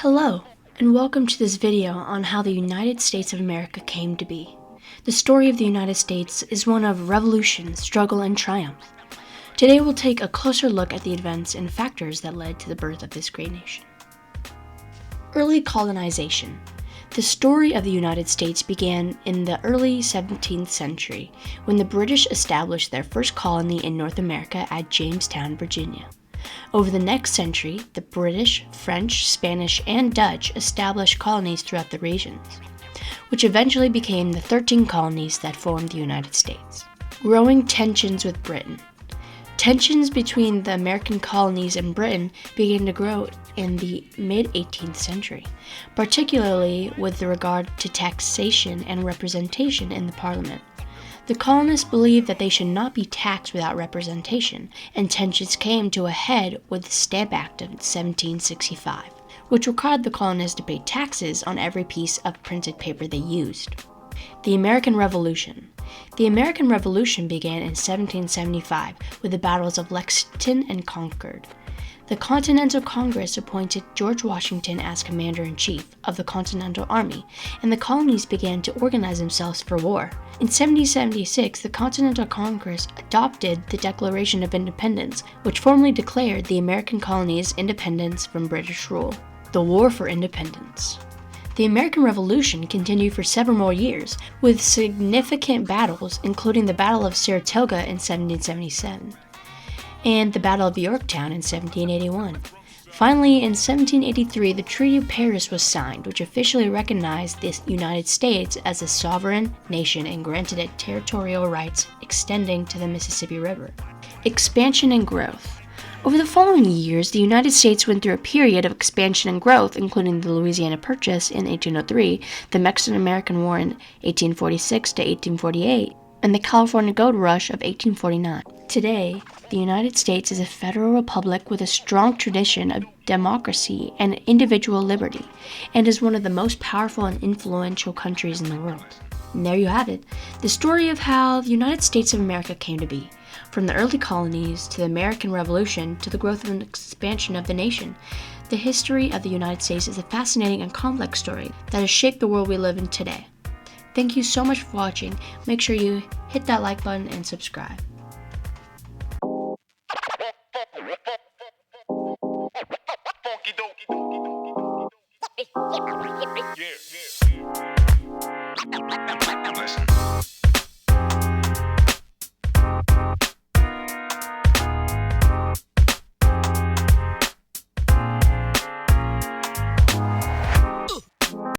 Hello, and welcome to this video on how the United States of America came to be. The story of the United States is one of revolution, struggle, and triumph. Today we'll take a closer look at the events and factors that led to the birth of this great nation. Early colonization. The story of the United States began in the early 17th century when the British established their first colony in North America at Jamestown, Virginia. Over the next century, the British, French, Spanish, and Dutch established colonies throughout the regions, which eventually became the 13 colonies that formed the United States. Growing tensions with Britain. Tensions between the American colonies and Britain began to grow in the mid-18th century, particularly with regard to taxation and representation in the Parliament. The colonists believed that they should not be taxed without representation, and tensions came to a head with the Stamp Act of 1765, which required the colonists to pay taxes on every piece of printed paper they used. The American Revolution. The American Revolution began in 1775 with the battles of Lexington and Concord. The Continental Congress appointed George Washington as commander-in-chief of the Continental Army, and the colonies began to organize themselves for war. In 1776, the Continental Congress adopted the Declaration of Independence, which formally declared the American colonies' independence from British rule. The War for Independence. The American Revolution continued for several more years, with significant battles, including the Battle of Saratoga in 1777. And the Battle of Yorktown in 1781. Finally, in 1783, the Treaty of Paris was signed, which officially recognized the United States as a sovereign nation and granted it territorial rights extending to the Mississippi River. Expansion and growth. Over the following years, the United States went through a period of expansion and growth, including the Louisiana Purchase in 1803, the Mexican-American War in 1846 to 1848, and the California Gold Rush of 1849. Today, the United States is a federal republic with a strong tradition of democracy and individual liberty, and is one of the most powerful and influential countries in the world. And there you have it, the story of how the United States of America came to be. From the early colonies to the American Revolution to the growth and expansion of the nation, the history of the United States is a fascinating and complex story that has shaped the world we live in today. Thank you so much for watching. Make sure you hit that like button and subscribe. Yeah.